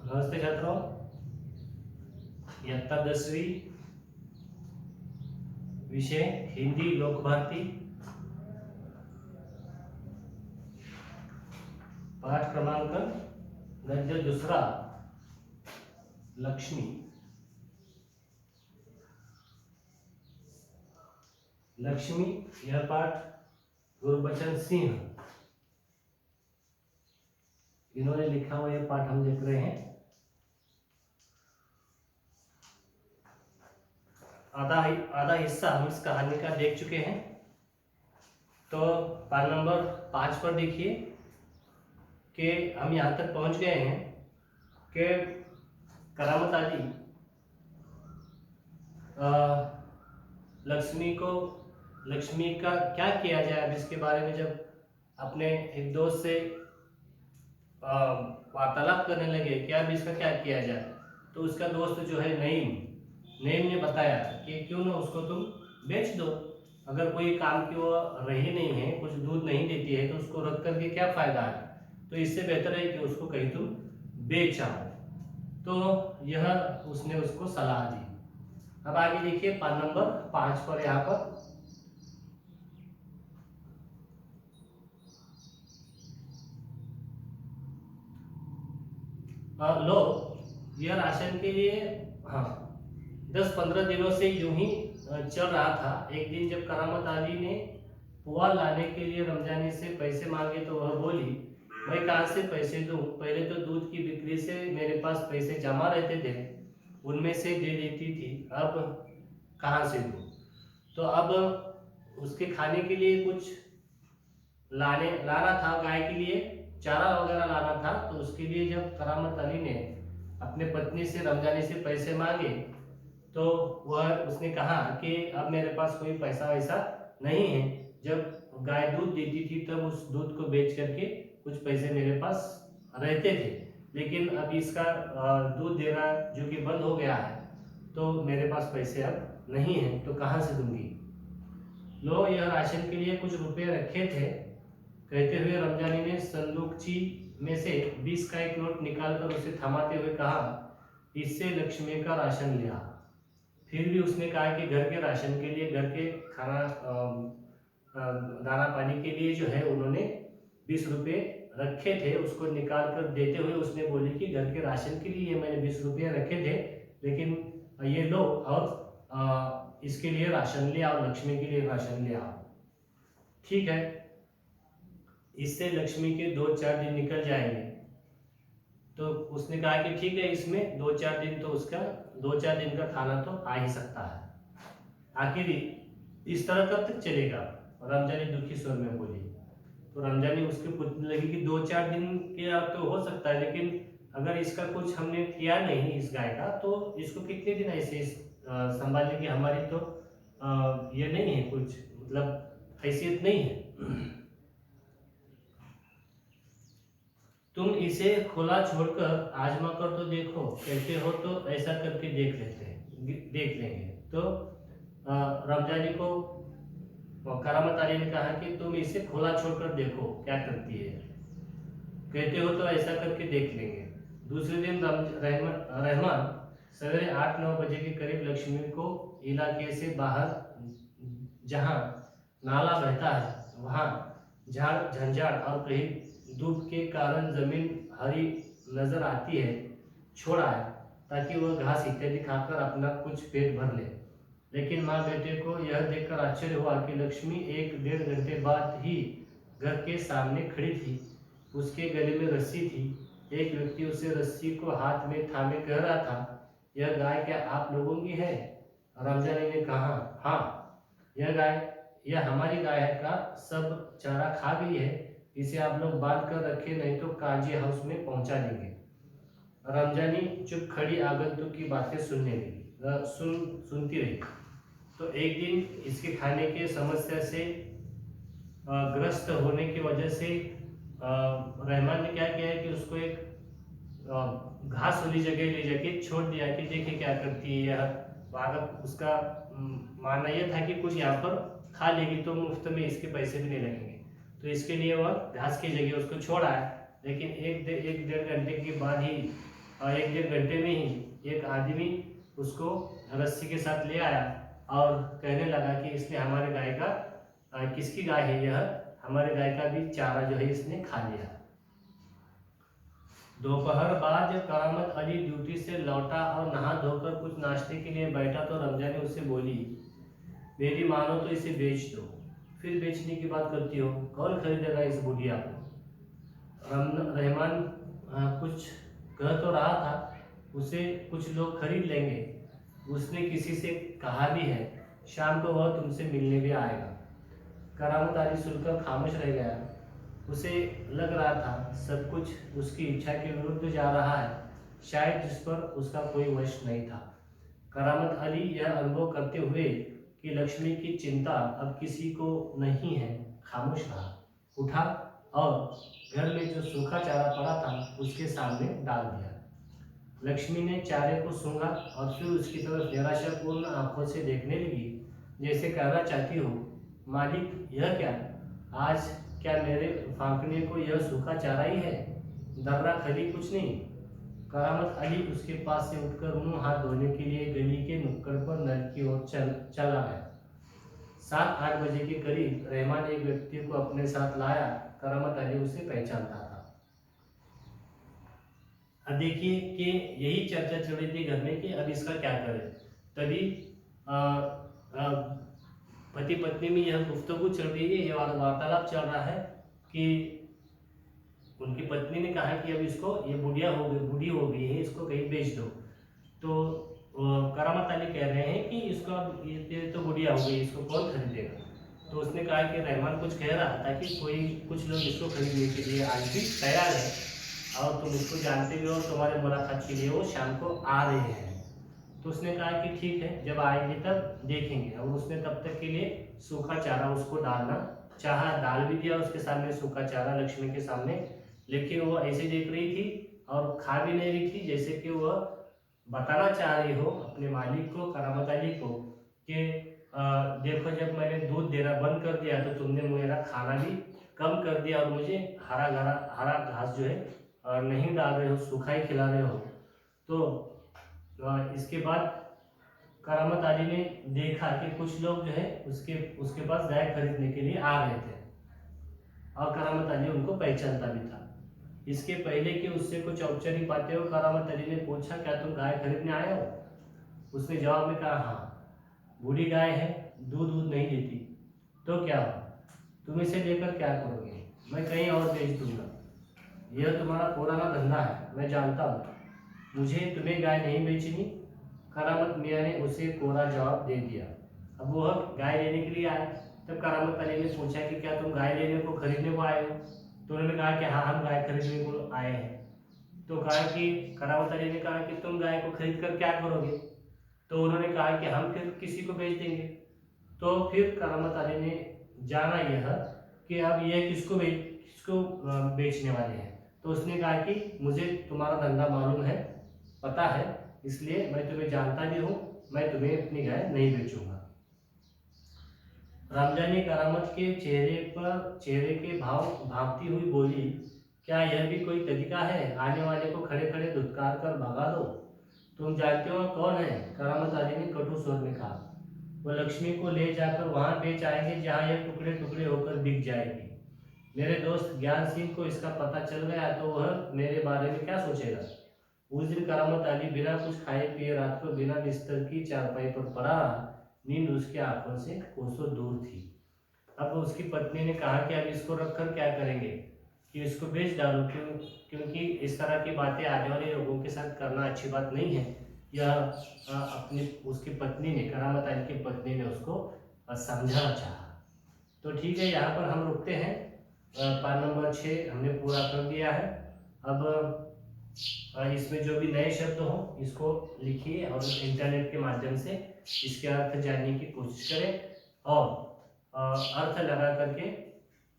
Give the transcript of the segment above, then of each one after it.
नमस्ते छात्रों, इयत्ता 10वीं विषय हिंदी लोक भारती, पाठ क्रमांक गद्य दूसरा लक्ष्मी। लक्ष्मी यह पाठ गुरबचन सिंह इन्होंने लिखा हुआ यह पाठ हम देख रहे हैं। आधा हिस्सा हम इस कहानी का देख चुके हैं। तो पाठ नंबर 5 पर देखिए कि हम यहाँ तक पहुँच गए हैं कि करामत अली लक्ष्मी का क्या किया जाए, अब इसके बारे में जब अपने एक दोस्त से वार्तालाप करने लगे कि अब इसका क्या किया जाए, तो उसका दोस्त जो है नईम ने बताया कि क्यों ना उसको तुम बेच दो। अगर कोई काम की वो रही नहीं है, कुछ दूध नहीं देती है, तो उसको रख करके क्या फायदा है, तो इससे बेहतर है कि उसको कहीं तुम बेच आओ। तो यह उसने उसको सलाह दी। अब आगे देखिए पाठ नंबर 5 पर यहाँ पर लो, यह राशन के लिए 10-15 दिनों से यूं ही चल रहा था। एक दिन जब करामत अली ने पुआ लाने के लिए रमजानी से पैसे मांगे तो वह बोली, मैं कहाँ से पैसे दूं, पहले तो दूध की बिक्री से मेरे पास पैसे जमा रहते थे, उनमें से दे देती थी, अब कहाँ से दूं। तो अब उसके खाने के लिए कुछ लाना था, गाय के लिए चारा वगैरह लाना था। तो उसके लिए जब करामत अली ने अपने पत्नी से रमजानी से पैसे मांगे तो वह उसने कहा कि अब मेरे पास कोई पैसा वैसा नहीं है, जब गाय दूध देती थी तब उस दूध को बेच करके कुछ पैसे मेरे पास रहते थे, लेकिन अब इसका दूध देना जो कि बंद हो गया है, तो मेरे पास पैसे अब नहीं है, तो कहाँ से दूंगी। लो, यह राशन के लिए कुछ रुपए रखे थे, कहते हुए रमजानी ने संदूकची में से 20 का एक नोट निकालकर उसे थमाते हुए कहा, इससे लक्ष्मी का राशन लिया। फिर भी उसने कहा कि घर के राशन के लिए, घर के खाना दाना पानी के लिए जो है उन्होंने 20 रुपये रखे थे, उसको निकाल कर देते हुए उसने बोली कि घर के राशन के लिए मैंने 20 रुपये रखे थे, लेकिन ये लो और इसके लिए राशन ले आओ, लक्ष्मी के लिए राशन ले आओ। ठीक है, इससे लक्ष्मी के 2-4 दिन निकल जाएंगे। तो उसने कहा कि ठीक है, इसमें 2-4 दिन तो उसका 2-4 दिन का खाना तो आ ही सकता है। आखिर इस तरह कब तक चलेगा, रमजानी दुखी स्वर में बोली। तो रमजानी उसके पूछने लगी कि 2-4 दिन के अब तो हो सकता है, लेकिन अगर इसका कुछ हमने किया नहीं इस गाय का, तो इसको कितने दिन ऐसे संभालने की हमारी तो ये नहीं है, कुछ मतलब हैसियत नहीं है। तुम इसे खुला छोड़कर आजमा कर तो देखो, कहते हो तो ऐसा करके देख लेंगे। तो रमजानी को करामत अली ने कहा कि तुम इसे खुला छोड़कर देखो क्या करती है, कहते हो तो ऐसा करके देख लेंगे। दूसरे दिन रहमान सवेरे 8-9 बजे के करीब लक्ष्मी को इलाके से बाहर, जहां नाला बहता है वहां झाड़ झंझाड़ और कहीं धूप के कारण जमीन हरी नजर आती है, छोड़ा है ताकि वह घास इत्यादि खाकर अपना कुछ पेट भर ले। लेकिन माँ बेटे को यह देखकर आश्चर्य हुआ कि लक्ष्मी 1-1.5 घंटे बाद ही घर के सामने खड़ी थी। उसके गले में रस्सी थी। एक व्यक्ति उसे रस्सी को हाथ में थामे कह रहा था, यह गाय क्या आप लोगों की है? रमजानी ने कहा, हाँ, यह हमारी गाय का सब चारा खा गई है, इसे आप लोग बांध कर रखे, नहीं तो काजी हाउस में पहुंचा देंगे। रमजानी चुप खड़ी आगंतुक की बातें सुनती रही। तो एक दिन इसके खाने के समस्या से ग्रस्त होने की वजह से रहमान ने क्या किया है कि उसको एक घास वाली जगह ले जाके छोड़ दिया कि देखे क्या करती है यह। उसका मानना यह था कि कुछ यहाँ पर खा लेगी तो मुफ्त में इसके पैसे भी नहीं लगेंगे। तो इसके लिए वह घास की जगह उसको छोड़ा है। लेकिन एक डेढ़ घंटे के बाद ही, एक डेढ़ घंटे में ही एक आदमी उसको रस्सी के साथ ले आया और कहने लगा कि इसने हमारे गाय का, किसकी गाय है यह, हमारे गाय का भी चारा जो है इसने खा लिया। दोपहर बाद जब करामत अली ड्यूटी से लौटा और नहा धोकर कुछ नाश्ते के लिए बैठा तो रमजा ने उससे बोली, मेरी मानो तो इसे बेच दो, फिर बेचने की बात करती हो, कौन खरीदेगा इस बुढ़िया को। रहमान कुछ कह तो रहा था, उसे कुछ लोग खरीद लेंगे, उसने किसी से कहा भी है, शाम को वह तुमसे मिलने भी आएगा। करामत अली सुनकर खामोश रह गया। उसे लग रहा था सब कुछ उसकी इच्छा के विरुद्ध जा रहा है, शायद जिस पर उसका कोई वश नहीं था। करामत अली यह अनुभव करते हुए कि लक्ष्मी की चिंता अब किसी को नहीं है, खामोश रहा। उठा और घर में जो सूखा चारा पड़ा था उसके सामने डाल दिया। लक्ष्मी ने चारे को सूंघा और फिर उसकी तरफ निराशापूर्ण आंखों से देखने लगी, जैसे कहना चाहती हो, मालिक यह क्या, आज क्या मेरे फांकने को यह सूखा चारा ही है, दर्रा खली कुछ नहीं। करामत अली उसके पास से उठकर मुंह हाथ धोने के लिए गली के नुक्कड़ पर नल की ओर चला गया। 7-8 बजे के करीब रहमान एक व्यक्ति को अपने साथ लाया। करामत अली उसे पहचानता था। अब देखिए कि यही चर्चा चल रही थी घर में कि अब इसका क्या करें। तभी पति पत्नी में यह गुफ्तगू चल रही है, यह वार्तालाप चल रहा है कि उनकी पत्नी ने कहा कि अब इसको, ये बूढ़ी हो गई है, इसको कहीं बेच दो। तो करामत अली कह रहे हैं कि इसको अब ये तो बुढ़िया हो गई, इसको कौन खरीदेगा। तो उसने कहा कि रहमान कुछ कह रहा था कि कुछ लोग इसको खरीदने के लिए आज भी तैयार है और तुम इसको जानते भी हो, तुम्हारे मुलाकात के लिए वो शाम को आ रहे हैं। तो उसने कहा कि ठीक है, जब आएंगे तब देखेंगे। और उसने तब तक के लिए सूखा चारा उसको डालना चाहा, डाल भी दिया उसके सामने सूखा चारा लक्ष्मी के सामने। लेकिन वो ऐसे देख रही थी और खा भी नहीं रही थी, जैसे कि वह बताना चाह रही हो अपने मालिक को, करामत अली को, कि देखो जब मैंने दूध देना बंद कर दिया तो तुमने मेरा खाना भी कम कर दिया और मुझे हरा घास जो है नहीं डाल रहे हो, सूखा ही खिला रहे हो। तो इसके बाद करामत अली ने देखा कि कुछ लोग जो है उसके पास गाय खरीदने के लिए आ रहे थे और करामत अली उनको पहचानता भी था। इसके पहले कि उससे कुछ औपचारिक बातें हो, करामत अली ने पूछा, क्या तुम गाय खरीदने आए हो। उसने जवाब में कहा, हाँ, बूढ़ी गाय है, दूध नहीं देती। तो क्या हो, तुम इसे लेकर क्या करोगे, मैं कहीं और बेच दूंगा, यह तुम्हारा पुराना धंधा है, मैं जानता हूँ, मुझे तुम्हें गाय नहीं बेचनी। करामत मियाँ ने उसे कोरा जवाब दे दिया। अब वह गाय लेने के लिए आए। तब करामत अली ने पूछा कि क्या तुम गाय लेने को, खरीदने को आए हो। तो उन्होंने कहा कि हाँ, हम गाय खरीदने को आए हैं। तो कहा कि करामत अली ने कहा कि तुम गाय को खरीद कर क्या करोगे। तो उन्होंने कहा कि हम फिर किसी को बेच देंगे। तो फिर करामत अली ने जाना यह कि अब यह किसको बेचने वाले हैं। तो उसने कहा कि मुझे तुम्हारा धंधा मालूम है, पता है, इसलिए मैं तुम्हें जानता भी हूँ, मैं तुम्हें अपनी गाय नहीं बेचूंगा। रमजानी करामत के चेहरे के भाव भागती हुई बोली, क्या यह भी कोई तरीका है, आने वाले को खड़े खड़े धुतकार कर भगा दो। तुम जानते हो कौन है, करामत अली ने कटु स्वर में कहा। वो लक्ष्मी को ले जाकर वहां बेच आएंगे जहां यह टुकड़े टुकड़े होकर बिक जाएगी। मेरे दोस्त ज्ञान सिंह को इसका पता चल गया तो वह मेरे बारे में क्या सोचेगा। उस दिन करामत अली बिना कुछ खाए पिए रात को बिना बिस्तर की चारपाई पर पड़ा रहा। नींद उसकी आंखों से कोसों दूर थी। अब उसकी पत्नी ने कहा कि अब इसको रखकर क्या करेंगे, कि इसको बेच डालो, क्योंकि इस तरह की बातें आने वाले लोगों के साथ करना अच्छी बात नहीं है। यह उसकी पत्नी ने, करामत अली की पत्नी ने उसको समझाना चाहा। तो ठीक है, यहाँ पर हम रुकते हैं। पाठ नंबर 6 हमने पूरा कर दिया है। अब इसमें जो भी नए शब्द हो इसको लिखिए और इंटरनेट के माध्यम से इसके अर्थ जानने की कोशिश करें और अर्थ लगा करके,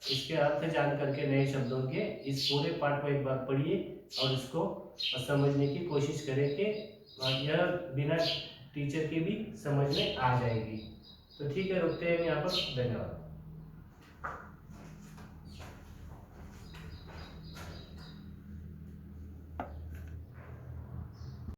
इसके अर्थ जान करके नए शब्दों के इस पूरे पाठ को एक बार पढ़िए और इसको समझने की कोशिश करें कि यह बिना टीचर के भी समझ में आ जाएगी। तो ठीक है, रुकते हैं हम यहाँ पर। धन्यवाद।